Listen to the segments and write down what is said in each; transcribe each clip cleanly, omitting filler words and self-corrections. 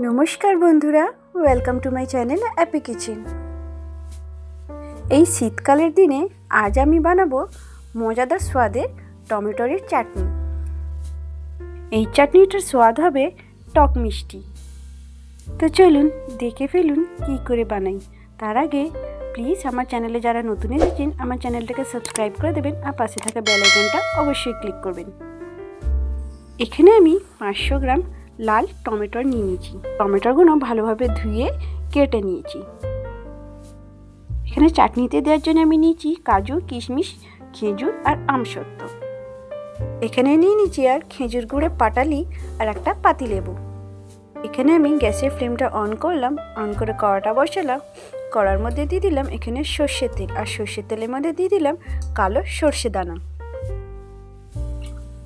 নমস্কার বন্ধুরা, welcome to my channel Appy kitchen. এই শীতকালের দিনে আজ আমি বানাবো মজাদার স্বাদের টমেটোর চাটনি। এই চাটনিটার স্বাদ হবে টক মিষ্টি। তো চলুন দেখে ফেলুন কী করে বানাই। তার আগে প্লিজ আমার চ্যানেলে যারা নতুন এসেছেন আমার চ্যানেলটাকে সাবস্ক্রাইব করে দেবেন আর পাশে থাকা বেল আইকনটা অবশ্যই ক্লিক করবেন। এখানে আমি 500 গ্রাম লাল টমেটো নিয়ে নিয়েছি। টমেটোগুলো ভালোভাবে ধুয়ে কেটে নিয়েছি। এখানে চাটনিতে দেওয়ার জন্য আমি নিয়েছি কাজু, কিশমিশ, খেজুর আর আমসত্ত্ব। এখানে নিয়ে নিয়েছি আর খেজুর গুঁড়ে পাটালি আর একটা পাতিলেবু। এখানে আমি গ্যাসের ফ্লেমটা অন করলাম, অন করে কড়াটা বসালাম। কড়ার মধ্যে দিয়ে দিলাম এখানে সর্ষের তেল, আর সর্ষের তেলের মধ্যে দিয়ে দিলাম কালো সর্ষে দানা।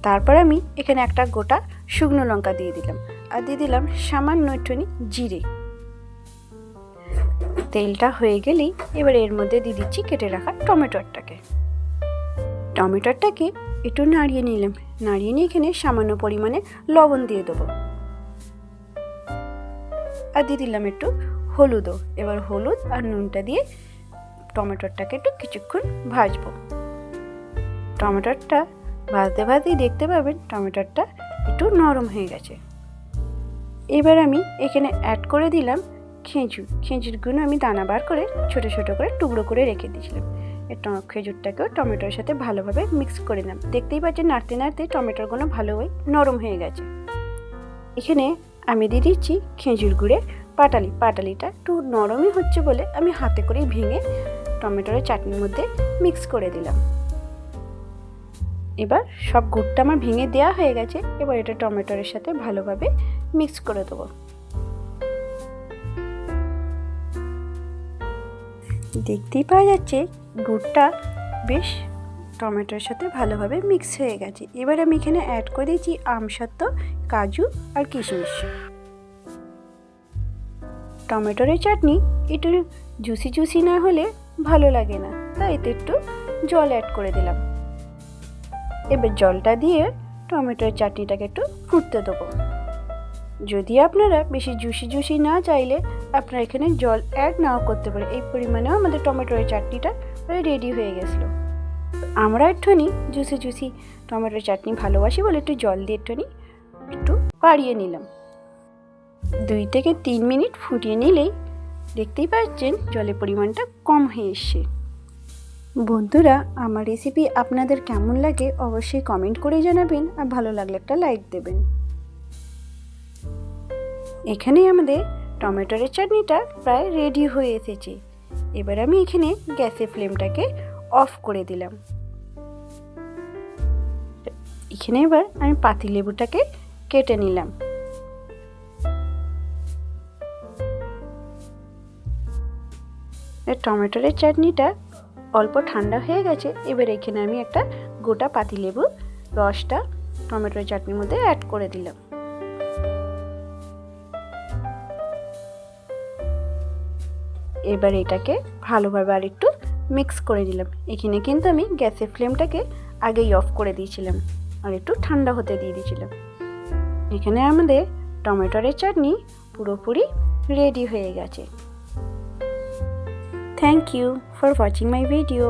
তারপর আমি এখানে একটা গোটা শুকনো লঙ্কা দিয়ে দিলাম, আর দিয়ে দিলাম সামান্য একটুখানি জিরে। তেলটা হয়ে গেলেই এবার এর মধ্যে দিয়ে দিচ্ছি কেটে রাখা টমেটোটাকে একটু নাড়িয়ে নিলাম। নাড়িয়ে নিয়ে এখানে সামান্য পরিমাণে লবণ দিয়ে দেবো, আর দিয়ে দিলাম একটু হলুদও। এবার হলুদ আর নুনটা দিয়ে টমেটোটাকে একটু কিছুক্ষণ ভাজবো। টমেটোটা ভাজতে ভাজতেই দেখতে পাবেন টমেটোটা একটু নরম হয়ে গেছে। এবার আমি এখানে অ্যাড করে দিলাম খেজুরগুলো আমি দানা বার করে ছোট ছোট করে টুকরো করে রেখে দিয়েছিলাম। খেজুরটাকেও টমেটোর সাথে ভালোভাবে মিক্স করে নিলাম। দেখতেই পাচ্ছেন নাড়তে নাড়তে টমেটোগুলো ভালোভাবে নরম হয়ে গেছে। এখানে আমি দিয়ে দিচ্ছি খেজুর গুঁড়ে পাটালিটা একটু নরমই হচ্ছে বলে আমি হাতে করে ভেঙে টমেটোর চাটনির মধ্যে মিক্স করে দিলাম। এবার সব গুড়টা আমার ভেঙে দেওয়া হয়ে গেছে। এবার এটা টমেটোর সাথে ভালোভাবে মিক্স করে দেবো। দেখতেই পাওয়া যাচ্ছে গুড়টা বেশ টমেটোর সাথে ভালোভাবে মিক্স হয়ে গেছে। এবার আমি এখানে অ্যাড করে দিয়েছি আমসত্ত্ব, কাজু আর কিশমিশ। টমেটোর চাটনি একটু জুসি না হলে ভালো লাগে না, তাই এতে একটু জল অ্যাড করে দিলাম। এবার জলটা দিয়ে টমেটোর চাটনিটাকে একটু ফুটতে দেবো। যদি আপনারা বেশি জুসি না চাইলে আপনারা এখানে জল অ্যাড নাও করতে পারে। এই পরিমাণেও আমাদের টমেটোর চাটনিটা রেডি হয়ে গেছিলো। আমরা একটুখানি জুসি টমেটোর চাটনি ভালোবাসি বলে একটু জল দিয়ে একটু বাড়িয়ে নিলাম। 2 থেকে 3 মিনিট ফুটিয়ে নিলেই দেখতেই পাচ্ছেন জলের পরিমাণটা কম হয়ে এসছে। বন্ধুরা, আমার রেসিপি আপনাদের কেমন লাগে অবশ্যই কমেন্ট করে জানাবেন, আর ভালো লাগলে একটা লাইক দেবেন। এখানে আমাদের টমেটোর চাটনিটা প্রায় রেডি হয়ে এসেছে। এবার আমি এখানে গ্যাসের ফ্লেমটাকে অফ করে দিলাম। এখানে এবার আমি পাতিলেবুটাকে কেটে নিলাম। টমেটোর চাটনিটা অল্প ঠান্ডা হয়ে গেছে। এবার এখানে আমি একটা গোটা পাতিলেবু রসটা টমেটোর চাটনির মধ্যে অ্যাড করে দিলাম। এবার এটাকে ভালোভাবে আর একটু মিক্স করে দিলাম। এখানে কিন্তু আমি গ্যাসের ফ্লেমটাকে আগেই অফ করে দিয়েছিলাম আর একটু ঠান্ডা হতে দিয়ে দিয়েছিলাম। এখানে আমাদের টমেটোর চাটনি পুরোপুরি রেডি হয়ে গেছে। Thank you for watching my video.